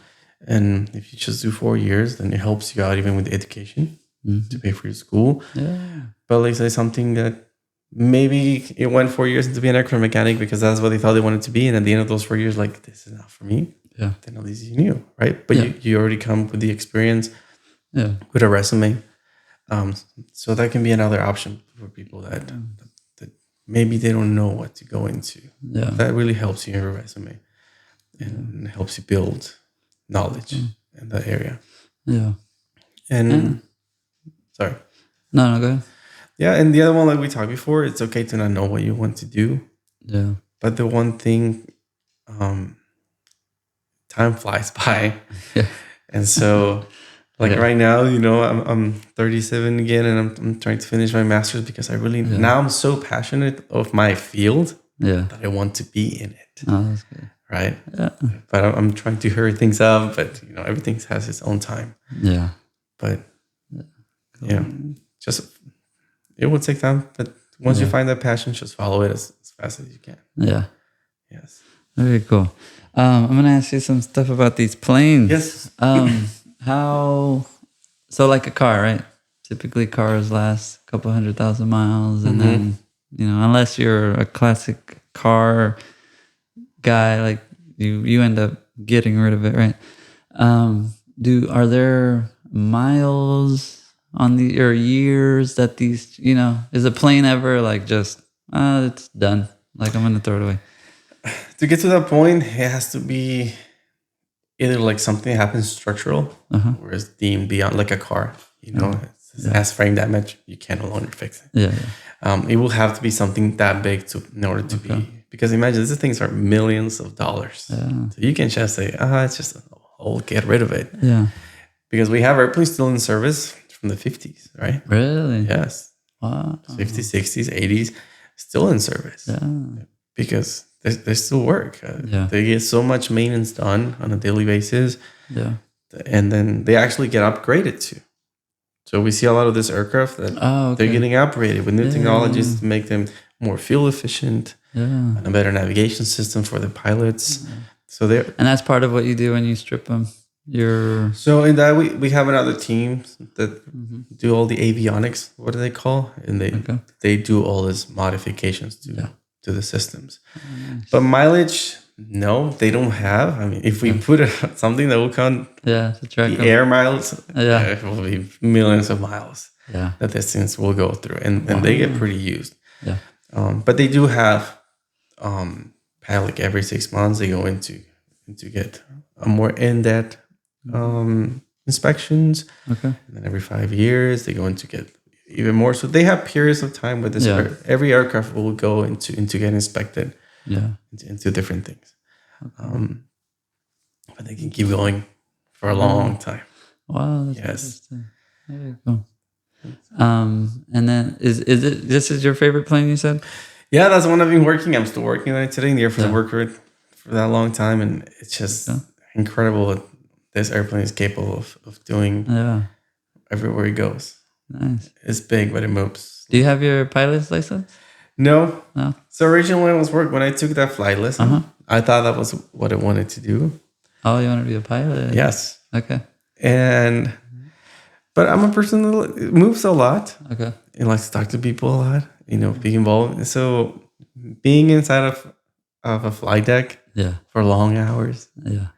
And if you just do 4 years, then it helps you out even with the education to pay for your school. Yeah. But like say something that maybe it went 4 years to be an aircraft mechanic because that's what they thought they wanted to be. And at the end of those 4 years, like, this is not for me. Yeah. Then at least you knew, right? But you already come with the experience with a resume. So that can be another option for people that maybe they don't know what to go into. Yeah. That really helps you in your resume and helps you build knowledge in that area. Yeah. And sorry. No, go ahead. Yeah, and the other one, like we talked before, it's okay to not know what you want to do. Yeah. But the one thing, time flies by. Yeah. And so, like right now, you know, I'm 37 again, and I'm trying to finish my master's because I really now I'm so passionate of my field that I want to be in it. Oh, that's good. Right? Yeah. But I'm trying to hurry things up, but you know, everything has its own time. Yeah. But just it will take time. But once you find that passion, just follow it as fast as you can. Yeah. Yes. Very cool. I'm gonna ask you some stuff about these planes. Yes. So like a car, right? Typically cars last a couple 100,000 miles, and then, you know, unless you're a classic car guy, like you end up getting rid of it, right? Are there miles on the or years that these, you know, is a plane ever like just it's done, like I'm gonna throw it away? To get to that point, it has to be either like something that happens structural, or it's deemed beyond, like a car. You know, it has frame damage. You can no longer fix it. Yeah. It will have to be something that big in order to be. Because imagine these things are millions of dollars. Yeah. So you can just say, it's just get rid of it. Yeah. Because we have airplanes still in service from the 50s, right? Really? Yes. Wow. 50s, 60s, 80s, still in service. Yeah. Because they still work. They get so much maintenance done on a daily basis. Yeah. And then they actually get upgraded too. So we see a lot of this aircraft that they're getting upgraded with new technologies to make them more fuel efficient, and a better navigation system for the pilots. So and that's part of what you do when you strip them. So in that we have another team that do all the avionics. What do they call? And they do all these modifications to the systems. Nice. But mileage, no, they don't have. I mean, if we put something that will count the air miles, it will be millions of miles that these things will go through, and they get pretty used. Yeah. But they do have like every 6 months they go into get a more in-depth inspections. Okay. And then every 5 years they go into get even more. So they have periods of time where this every aircraft will go into get inspected. Yeah. Into different things. But they can keep going for a long time. Wow, that's interesting. Very cool. And then this is your favorite plane, you said? Yeah, that's the one I've been working. I'm still working on it today in the Air Force. I worked for it for that long time, and it's just incredible what this airplane is capable of doing everywhere it goes. Nice. It's big, but it moves. Do you have your pilot's license? No. So originally when I took that flight lesson, I thought that was what I wanted to do. Oh, you want to be a pilot? Yes. Okay. But I'm a person that moves a lot. Okay. And likes to talk to people a lot, you know, be involved. So being inside of a flight deck for long hours. Yeah.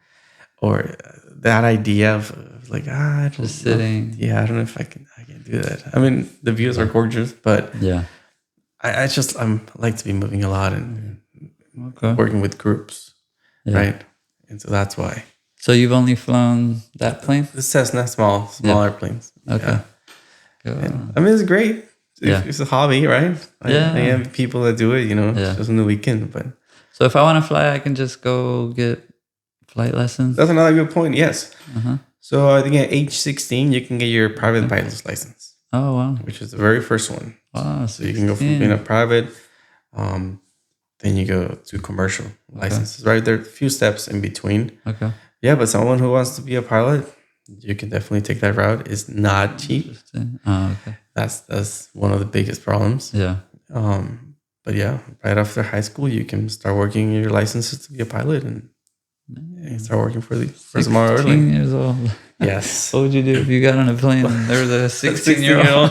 Or that idea of like, just sitting. I don't know if I can do that. I mean, the views are gorgeous, but I like to be moving a lot and working with groups, right? And so that's why. So you've only flown that plane? The Cessna, small airplanes. Okay. And, I mean, it's great. It's a hobby, right? I have people that do it, you know, just on the weekend. But so if I want to fly, I can just go get flight lessons? That's another good point, yes. So I think at age 16, you can get your private pilot's license. Oh, wow. Which is the very first one. Wow. So you can go from being a private Then you go to commercial licenses, right? There are a few steps in between. Okay. Yeah, but someone who wants to be a pilot, you can definitely take that route. It's not cheap. Interesting. Oh, okay. That's one of the biggest problems. Yeah. But yeah, right after high school, you can start working your licenses to be a pilot and start working for some more 16 airline. years old. Yes. What would you do if you got on a plane and there was a 16-year-old?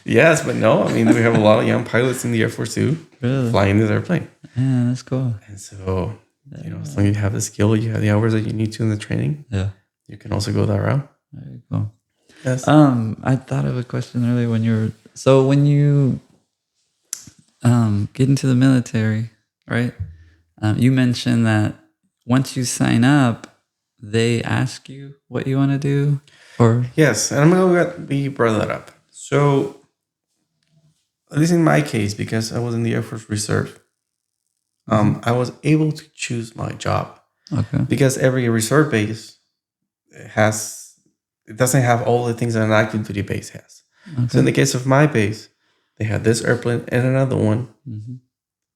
Yes, but no. I mean, we have a lot of young pilots in the Air Force too, Really? flying this airplane. Yeah, that's cool. And so, as long as you have the skill, you have the hours that you need to in the training. Yeah. You can also go that route. Very cool. Yes. I thought of a question earlier when you get into the military, right? You mentioned that once you sign up, they ask you what you want to do, or yes, and I'm glad we brought that up. So, at least in my case, because I was in the Air Force Reserve, I was able to choose my job. Okay. Because every reserve base doesn't have all the things that an active duty base has. Okay. So in the case of my base, they had this airplane and another one,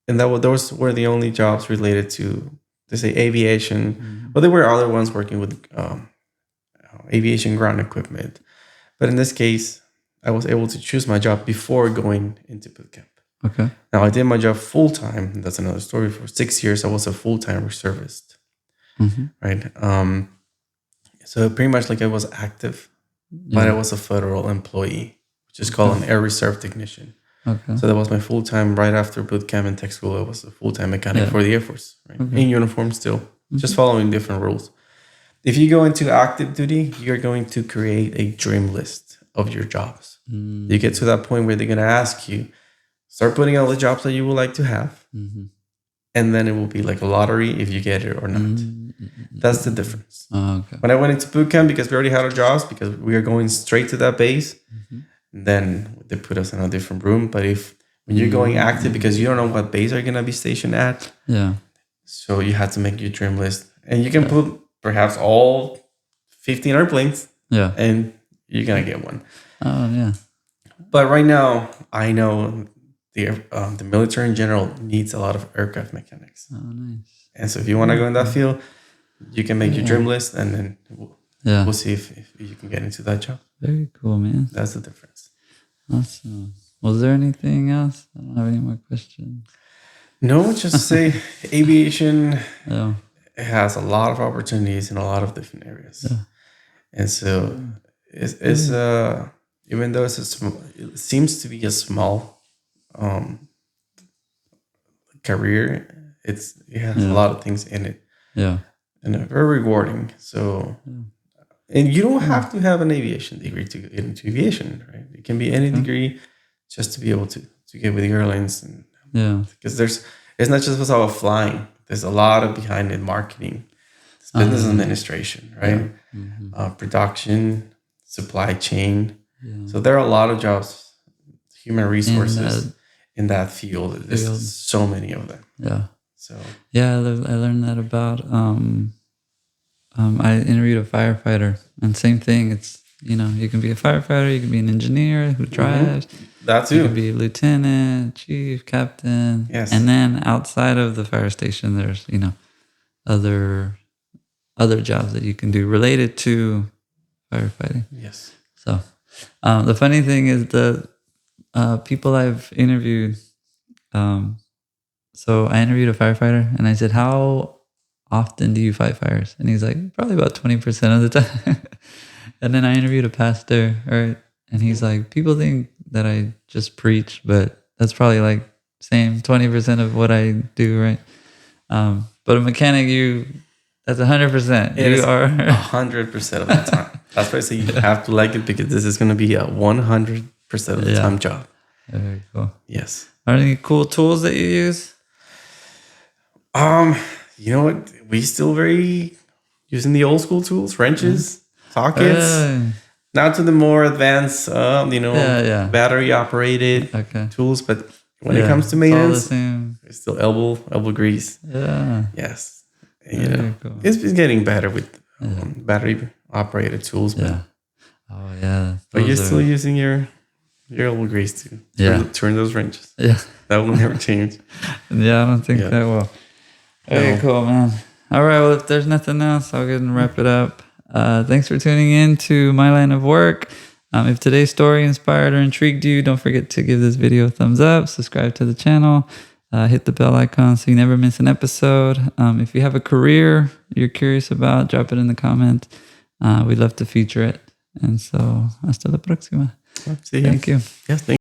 and those were the only jobs related to, let's say, aviation. But there were other ones working with aviation ground equipment. But in this case, I was able to choose my job before going into boot camp. Okay. Now I did my job full time. That's another story. For 6 years, I was a full-time reservist. Right. So pretty much like I was active, but I was a federal employee, which is called an air reserve technician. Okay. So that was my full time. Right after boot camp and tech school, I was a full time mechanic for the Air Force, right? In uniform still, just following different rules. If you go into active duty, you're going to create a dream list of your jobs. You get to that point where they're going to ask you, start putting all the jobs that you would like to have. And then it will be like a lottery if you get it or not. That's the difference. Okay. When I went into boot camp, because we already had our jobs, because we are going straight to that base, then they put us in a different room. But when you're going active, because you don't know what base are going to be stationed at, so you have to make your dream list. And you can put perhaps all 15 airplanes, and you're going to get one. Oh, yeah. But right now, I know the military in general needs a lot of aircraft mechanics. Oh, nice. And so if you want to go in that field, you can make your dream list, and then we'll see if you can get into that job. Very cool, man. That's the difference. Awesome. Was there anything else? I don't have any more questions. No, just say aviation has a lot of opportunities in a lot of different areas. Yeah. And so it's even though it seems to be a small career, it has a lot of things in it. Yeah. And very rewarding. So, and you don't have to have an aviation degree to get into aviation, right? It can be any degree just to be able to get with the airlines. And, because it's not just about flying. There's a lot of behind it marketing, business administration, right? Production, supply chain. Yeah. So there are a lot of jobs, human resources in that field. There's so many of them. Yeah. So I learned that about. I interviewed a firefighter, and same thing. It's you can be a firefighter, you can be an engineer who drives. That too. You can be a lieutenant, chief, captain. Yes. And then outside of the fire station, there's other jobs that you can do related to firefighting. Yes. So the funny thing is the people I've interviewed. So I interviewed a firefighter, and I said, "How often do you fight fires?" And he's like, "Probably about 20% of the time." And then I interviewed a pastor, right? And he's like, "People think that I just preach, but that's probably like same 20% of what I do, right?" But a mechanic, that's 100%. You are 100% of the time. That's why I say you have to like it, because this is going to be a 100% of the time job. Very cool. Yes. Are there any cool tools that you use? You know what? We still very using the old school tools, wrenches, sockets. Now to the more advanced, battery operated tools. But when it comes to maintenance, it's still elbow grease. Yeah. Yes. And, cool. It's been getting better with battery operated tools. But, Oh yeah. But you're still using your Your will agrees to turn those wrenches. Yeah. That will never change. Yeah, I don't think that will. Okay, cool, man. All right, well, if there's nothing else, I'll go ahead and wrap it up. Thanks for tuning in to My Line of Work. If today's story inspired or intrigued you, don't forget to give this video a thumbs up, subscribe to the channel, hit the bell icon so you never miss an episode. If you have a career you're curious about, drop it in the comments. We'd love to feature it. And so, hasta la próxima. See you. Thank you. Yes, thank you.